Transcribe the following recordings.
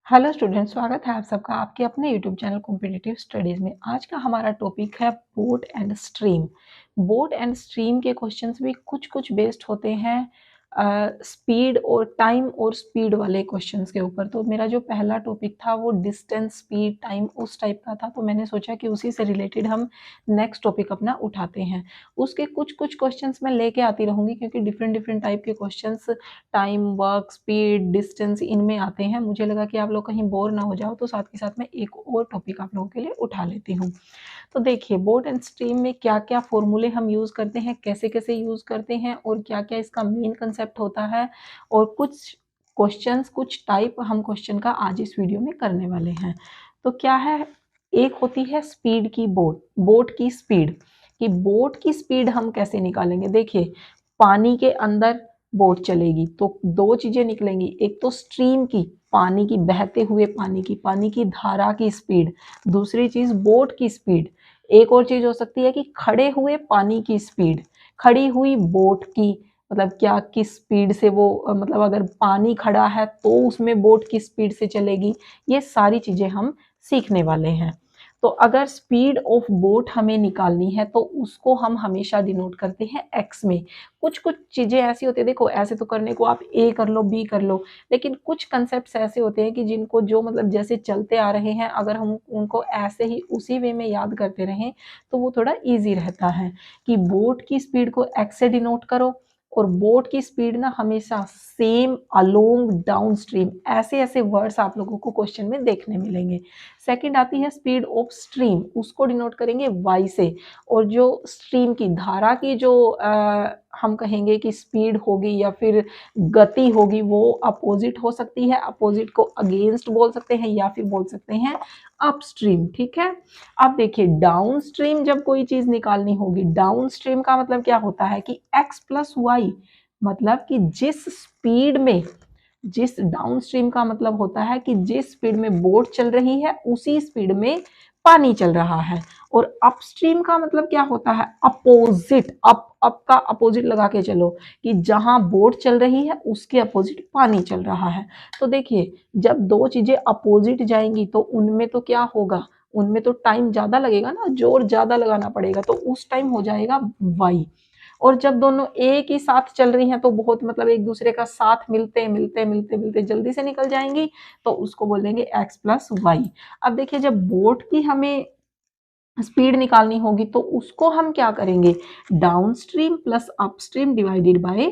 Hello student, स्वागत है आप सबका आपके अपने यूट्यूब चैनल कॉम्पिटिटिव स्टडीज़ में। आज का हमारा टॉपिक है boat and stream. Boat and stream के क्वेश्चंस भी कुछ कुछ बेस्ड होते हैं स्पीड और टाइम और स्पीड वाले क्वेश्चंस के ऊपर। तो मेरा जो पहला टॉपिक था वो डिस्टेंस, स्पीड, टाइम उस टाइप का था, तो मैंने सोचा कि उसी से रिलेटेड हम नेक्स्ट टॉपिक अपना उठाते हैं। उसके कुछ कुछ क्वेश्चंस मैं लेके आती रहूँगी क्योंकि डिफरेंट डिफरेंट टाइप के questions time, work, speed, distance इनमें आते हैं। मुझे लगा कि आप लोग कहीं बोर ना हो जाओ, तो साथ के साथ मैं एक और टॉपिक आप लोगों के लिए उठा लेती हूँ। तो देखिए, बोट एंड स्ट्रीम में क्या क्या फॉर्मूले हम यूज़ करते हैं, कैसे कैसे यूज़ करते हैं और क्या क्या इसका मेन कंसेप्ट होता है, और कुछ क्वेश्चंस, कुछ टाइप हम क्वेश्चन का आज इस वीडियो में करने वाले हैं। तो क्या है, एक होती है स्पीड की बोट, बोट की स्पीड, कि बोट की स्पीड हम कैसे निकालेंगे। देखिए, पानी के अंदर बोट चलेगी तो दो चीजें निकलेंगी, एक तो स्ट्रीम की, पानी की, बहते हुए पानी की धारा की स्पीड, दूसरी चीज बोट की स्पीड। एक और चीज हो सकती है कि खड़े हुए पानी की स्पीड, खड़ी हुई बोट की, मतलब क्या किस स्पीड से वो मतलब अगर पानी खड़ा है तो उसमें बोट की स्पीड से चलेगी। ये सारी चीजें हम सीखने वाले हैं। तो अगर स्पीड ऑफ बोट हमें निकालनी है तो उसको हम हमेशा डिनोट करते हैं एक्स में। कुछ कुछ चीजें ऐसी होती है, देखो ऐसे तो करने को आप ए कर लो, बी कर लो, लेकिन कुछ कंसेप्ट ऐसे होते हैं कि जिनको जो मतलब जैसे चलते आ रहे हैं, अगर हम उनको ऐसे ही उसी वे में याद करते रहें तो वो थोड़ा इजी रहता है। कि बोट की स्पीड को एक्स से डिनोट करो, और बोट की स्पीड ना हमेशा सेम, अलोंग, डाउन स्ट्रीम, ऐसे ऐसे वर्ड्स आप लोगों को क्वेश्चन में देखने मिलेंगे। सेकंड आती है स्पीड ऑफ स्ट्रीम, उसको डिनोट करेंगे वाई से। और जो स्ट्रीम की धारा की जो हम कहेंगे कि स्पीड होगी या फिर गति होगी, वो अपोजिट हो सकती है। अपोजिट को अगेंस्ट बोल सकते हैं या फिर बोल सकते हैं अपस्ट्रीम। ठीक है। अब देखिए, डाउन स्ट्रीम जब कोई चीज निकालनी होगी, डाउन स्ट्रीम का मतलब क्या होता है कि एक्स प्लस वाई, मतलब कि जिस स्पीड में, जिस डाउन स्ट्रीम का मतलब होता है कि जिस स्पीड में बोट चल रही है उसी स्पीड में पानी चल रहा है। और अपस्ट्रीम का मतलब क्या होता है, अपोजिट, अप का अपोजिट लगा के चलो, कि जहां बोट चल रही है उसके अपोजिट पानी चल रहा है। तो देखिए, जब दो चीजें अपोजिट जाएंगी तो उनमें तो क्या होगा, उनमें तो टाइम ज्यादा लगेगा ना, जोर ज्यादा लगाना पड़ेगा, तो उस टाइम हो जाएगा वाई। और जब दोनों एक ही साथ चल रही हैं तो बहुत मतलब एक दूसरे का साथ मिलते मिलते मिलते मिलते जल्दी से निकल जाएंगी, तो उसको बोलेंगे एक्स प्लस वाई। अब देखिए, जब बोट की हमें स्पीड निकालनी होगी तो उसको हम क्या करेंगे, down stream plus upstream divided by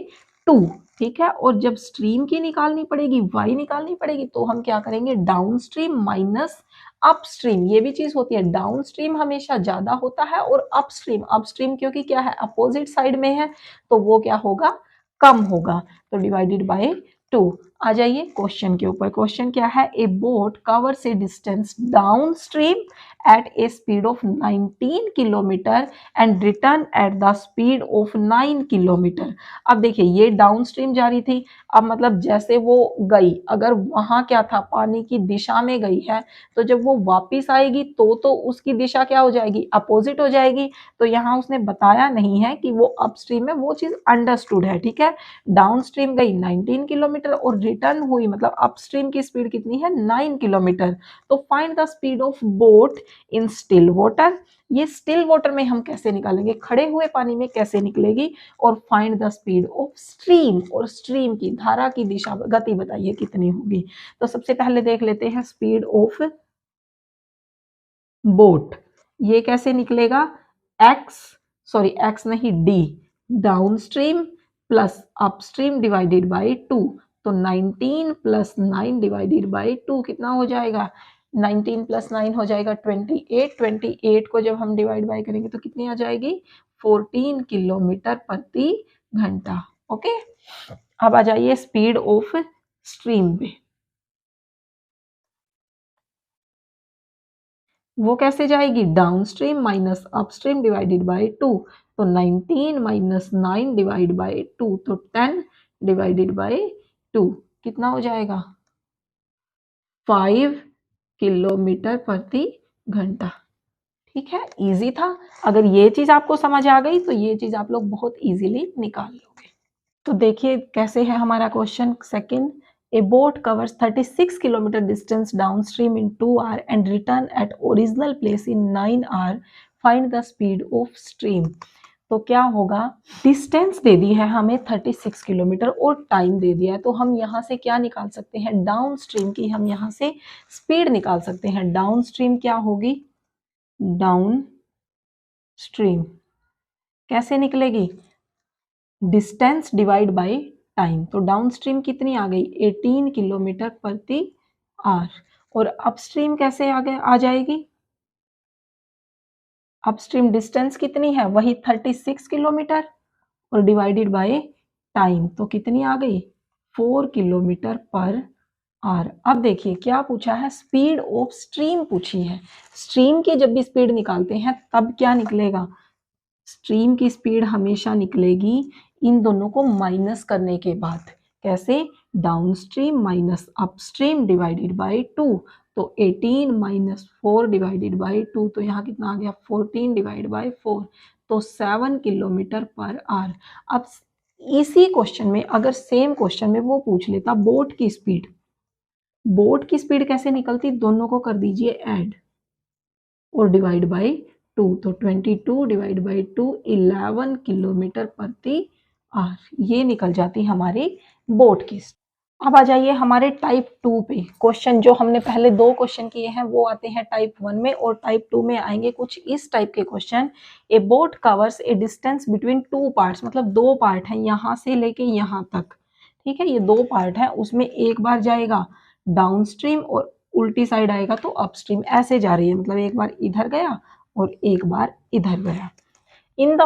2। ठीक है। और जब स्ट्रीम की निकालनी पड़ेगी, वाई निकालनी पड़ेगी, तो हम क्या करेंगे, डाउन स्ट्रीम माइनस अपस्ट्रीम। ये भी चीज होती है, डाउन स्ट्रीम हमेशा ज्यादा होता है और अपस्ट्रीम, अपस्ट्रीम क्योंकि क्या है, अपोजिट साइड में है, तो वो क्या होगा, कम होगा। तो डिवाइडेड बाय 2। आ जाइए क्वेश्चन के ऊपर। क्वेश्चन क्या है, a boat covers a distance down stream at a speed of 19 kilometre and return at the speed of 9 kilometre. अब देखिए, ये डाउन स्ट्रीम जा रही थी, अब मतलब जैसे वो गई, अगर वहां क्या था, पानी की दिशा में गई है, तो जब वो वापस आएगी तो उसकी दिशा क्या हो जाएगी, अपोजिट हो जाएगी। तो यहाँ उसने बताया नहीं है कि वो अपस्ट्रीम है, वो चीज अंडरस्टूड है। ठीक है। डाउन स्ट्रीम गई 19 किलोमीटर और रिटर्न हुई, मतलब अपस्ट्रीम की स्पीड कितनी है, 9 किलोमीटर। तो find the speed of boat in still water. ये स्टिल वाटर में हम कैसे निकालेंगे, खड़े हुए पानी में कैसे निकलेगी। और find the speed of stream, और स्ट्रीम की धारा की दिशा, गति बताइए कितनी होगी। तो सबसे पहले देख लेते हैं स्पीड ऑफ बोट। ये कैसे निकलेगा, एक्स, सॉरी एक्स नहीं, D, down stream plus upstream divided by 2। तो 19 प्लस 9 डिवाइडेड बाई 2 कितना हो जाएगा, 19 प्लस 9 हो जाएगा 28। 28 को जब हम डिवाइड बाई करेंगे तो कितनी आ जाएगी, 14 किलोमीटर प्रति घंटा। ओके। अब आ जाइए स्पीड ऑफ स्ट्रीम पे। वो कैसे जाएगी, down stream minus upstream divided by 2। तो 19 माइनस 9 डिवाइड बाय 2, तो 10 डिवाइडेड बाय 2 कितना हो जाएगा, 5 किलोमीटर प्रति घंटा। ठीक है, इजी था। अगर ये चीज आपको समझ आ गई तो ये चीज आप लोग बहुत इजीली निकाल लोगे। तो देखिए कैसे है हमारा question second. A boat covers 36 kilometer distance downstream in 2 hours and return at original place in 9 hours. Find the speed of stream. तो क्या होगा, डिस्टेंस दे दी है हमें 36 किलोमीटर और टाइम दे दिया है, तो हम यहाँ से क्या निकाल सकते हैं, डाउन स्ट्रीम की हम यहाँ से स्पीड निकाल सकते हैं। डाउन स्ट्रीम क्या होगी, डाउन स्ट्रीम कैसे निकलेगी, डिस्टेंस डिवाइड बाय टाइम। तो डाउन स्ट्रीम कितनी आ गई, 18 किलोमीटर प्रति आवर। और अपस्ट्रीम कैसे आ जाएगी, अपस्ट्रीम डिस्टेंस कितनी है, वही 36 किलोमीटर और डिवाइडेड बाय टाइम, तो कितनी आ गई, 4 किलोमीटर पर आवर। अब देखिए क्या पूछा है, स्पीड ऑफ स्ट्रीम पूछी है। स्ट्रीम की जब भी स्पीड निकालते हैं तब क्या निकलेगा, स्ट्रीम की स्पीड हमेशा निकलेगी इन दोनों को माइनस करने के बाद। कैसे, down stream minus upstream divided by 2। तो 18 माइनस 4 डिवाइडेड बाय 2, तो यहाँ कितना आ गया, 14 डिवाइड बाय 4, तो 7 किलोमीटर पर आवर। अब इसी क्वेश्चन में अगर सेम क्वेश्चन में वो पूछ लेता बोट की स्पीड, बोट की स्पीड कैसे निकलती, दोनों को कर दीजिए ऐड और डिवाइड बाय 2, तो 22 डिवाइड बाय 2 11 किलोमीटर प्रति आवर, ये निकल जाती हमारी बोट की। अब आ जाइए हमारे टाइप 2 पे। क्वेश्चन जो हमने पहले 2 क्वेश्चन किए हैं वो आते हैं टाइप 1 में, और टाइप 2 में आएंगे कुछ इस टाइप के question. A boat covers a distance between 2 parts, मतलब 2 पार्ट हैं यहाँ से लेके यहाँ तक, ठीक है, ये 2 पार्ट है, उसमें एक बार जाएगा डाउन स्ट्रीम और उल्टी साइड आएगा तो अपस्ट्रीम, ऐसे जा रही है, मतलब एक बार इधर गया और एक बार इधर गया। In the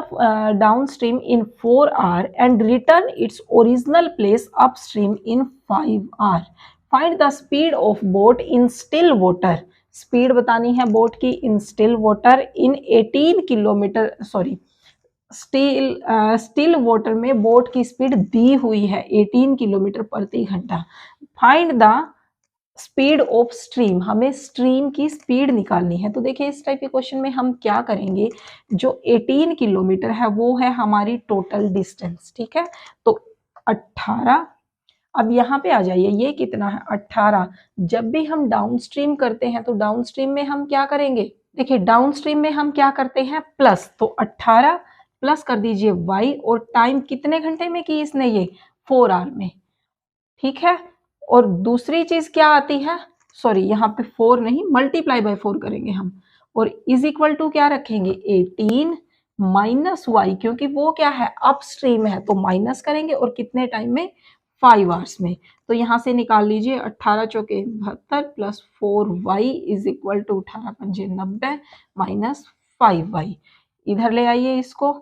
downstream in 4 hours and return its original place upstream in 5 hours. Find the speed of boat in still water. Speed बतानी है बोट की in still water in 18 kilometre, sorry still water में boat की speed दी हुई है 18 kilometre प्रति घंटा। Find the speed of stream, हमें स्ट्रीम की स्पीड निकालनी है। तो देखिए इस टाइप के क्वेश्चन में हम क्या करेंगे, जो 18 किलोमीटर है वो है हमारी टोटल डिस्टेंस, ठीक है, तो 18। अब यहाँ पे आ जाइए, ये कितना है 18। जब भी हम डाउन स्ट्रीम करते हैं तो डाउन स्ट्रीम में हम क्या करेंगे, देखिए डाउन स्ट्रीम में हम क्या करते हैं प्लस, तो 18 प्लस कर दीजिए y, और टाइम कितने घंटे में की इसने, ये 4 आवर में, ठीक है। और दूसरी चीज क्या आती है, सॉरी यहाँ पे 4 नहीं, मल्टीप्लाई बाय 4 करेंगे हम, और इज इक्वल टू क्या रखेंगे 18 माइनस वाई, क्योंकि वो क्या है अपस्ट्रीम है, तो माइनस करेंगे और कितने टाइम में 5 आवर्स में। तो यहाँ से निकाल लीजिए 18 चौके 72 plus 4y is equal to 18 पंजे 90 माइनस 5y। इधर ले आइए इसको,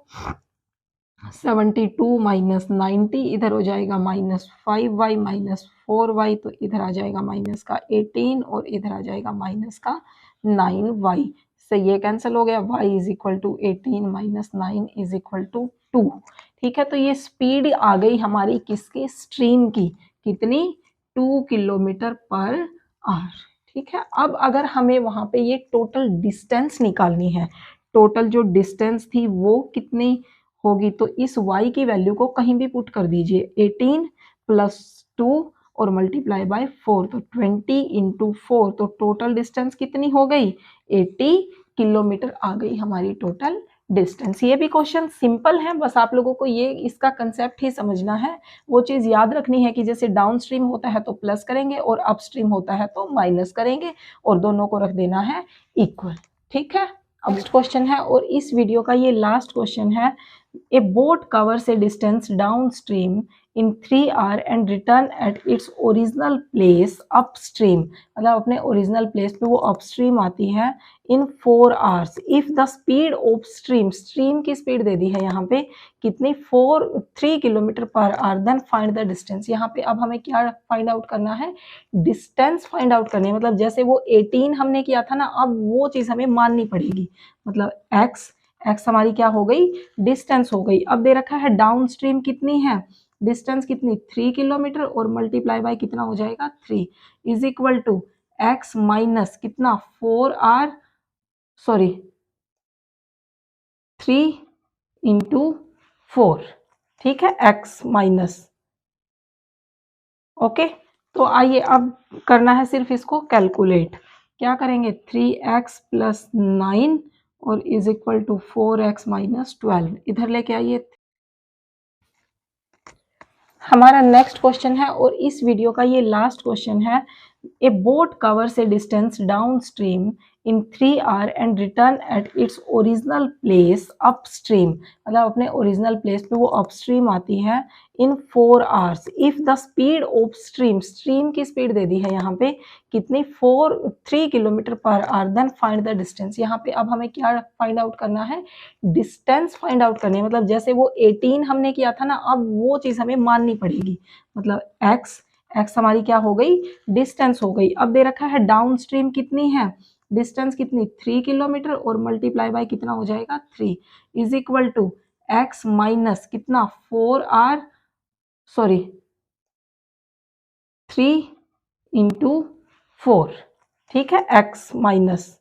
72 माइनस 90, इधर हो जाएगा माइनस 5y माइनस 4y, तो इधर आ जाएगा माइनस का 18 और इधर आ जाएगा माइनस का 9y से ये कैंसिल हो गया, y is equal to 18 minus 9 is equal to 2, ठीक है। तो ये स्पीड आ गई हमारी किसकी, स्ट्रीम की, कितनी 2 किलोमीटर पर आवर, ठीक है। अब अगर हमें वहां पे ये टोटल डिस्टेंस निकालनी है, टोटल जो डिस्टेंस थी वो कितनी होगी, तो इस y की वैल्यू को कहीं भी पुट कर दीजिए, 18 प्लस 2 और मल्टीप्लाई बाय 4, तो 20 इंटू 4, तो टोटल डिस्टेंस कितनी हो गई 80 किलोमीटर आ गई हमारी टोटल डिस्टेंस। ये भी क्वेश्चन सिंपल है, बस आप लोगों को ये इसका कंसेप्ट ही समझना है। वो चीज़ याद रखनी है कि जैसे डाउन स्ट्रीम होता है तो प्लस करेंगे और अप स्ट्रीम होता है तो माइनस करेंगे, और दोनों को रख देना है इक्वल, ठीक है। अब नेक्स्ट क्वेश्चन है, और इस वीडियो का ये लास्ट क्वेश्चन है। A boat covers a distance downstream in 3 hours and return at its original place upstream, मतलब अपने ओरिजिनल प्लेस पे वो अपस्ट्रीम आती है in 4 hours। If the speed of stream, stream की स्पीड दे दी है यहाँ पे कितनी 3 kilometre per hour, then find the distance. यहाँ पे अब हमें क्या फाइंड आउट करना है, डिस्टेंस फाइंड आउट करनी है, मतलब जैसे वो 18 हमने किया था ना, अब वो चीज़ हमें माननी पड़ेगी, मतलब एक्स हमारी क्या हो गई, डिस्टेंस हो गई। अब दे रखा है डाउन स्ट्रीम कितनी है, डिस्टेंस कितनी 3 किलोमीटर, और मल्टीप्लाई बाय कितना हो जाएगा 3 is equal to x minus कितना 4 आर, सॉरी 3 इंटू 4, ठीक है, एक्स माइनस, ओके। तो आइए अब करना है सिर्फ इसको कैलकुलेट। क्या करेंगे 3x प्लस 9 और is equal to 4x minus 12। इधर लेके आइए। हमारा नेक्स्ट क्वेश्चन है और इस वीडियो का ये लास्ट क्वेश्चन है। A boat covers a distance down stream in 3 hours and return at its original place upstream. मतलब अपने ओरिजिनल प्लेस पे वो अपस्ट्रीम आती है in 4 hours। If the speed of stream, stream की स्पीड दे दी है यहाँ पे कितनी 3 kilometre per hour, then find the distance. यहाँ पे अब हमें क्या फाइंड आउट करना है, डिस्टेंस फाइंड आउट करनी है। मतलब जैसे वो 18 हमने किया था ना, अब वो चीज हमें माननी पड़ेगी। मतलब एक्स हमारी क्या हो गई, डिस्टेंस हो गई। अब दे रखा है डाउन स्ट्रीम कितनी है, डिस्टेंस कितनी 3 किलोमीटर और मल्टीप्लाई बाय कितना हो जाएगा 3 is equal to x minus कितना 4 आर, सॉरी 3 इंटू 4। ठीक है, एक्स माइनस,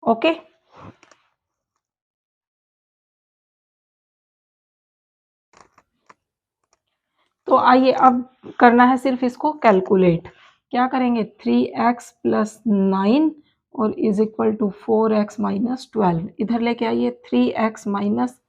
ओके। तो आइए अब करना है सिर्फ इसको कैलकुलेट। क्या करेंगे 3x प्लस 9 और is equal to 4x minus 12। इधर लेके आइए 3x minus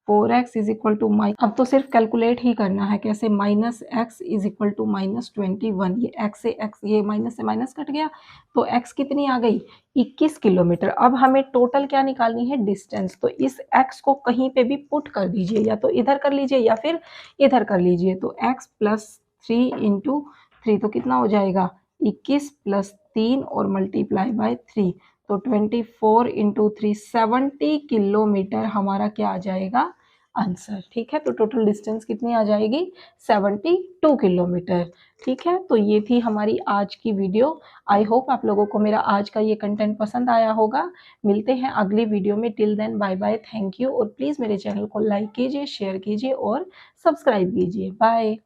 4x is equal to अब तो सिर्फ कैलकुलेट ही करना है। कैसे, minus x is equal to minus 21। ये x से x, ये माइनस से माइनस कट गया तो x कितनी आ गई 21 किलोमीटर। अब हमें टोटल क्या निकालनी है, डिस्टेंस। तो इस x को कहीं पे भी पुट कर दीजिए, या तो इधर कर लीजिए या फिर इधर कर लीजिए। तो x प्लस 3 इंटू 3 तो कितना हो जाएगा 21 प्लस 3 और मल्टीप्लाई बाय 3 तो 24 इंटू 3 70 किलोमीटर हमारा क्या आ जाएगा आंसर। ठीक है, तो टोटल डिस्टेंस कितनी आ जाएगी 72 किलोमीटर। ठीक है, तो ये थी हमारी आज की वीडियो। आई होप आप लोगों को मेरा आज का ये कंटेंट पसंद आया होगा। मिलते हैं अगली वीडियो में। Till then bye bye, thank you. और प्लीज़ मेरे चैनल को लाइक कीजिए, शेयर कीजिए और सब्सक्राइब कीजिए। बाय।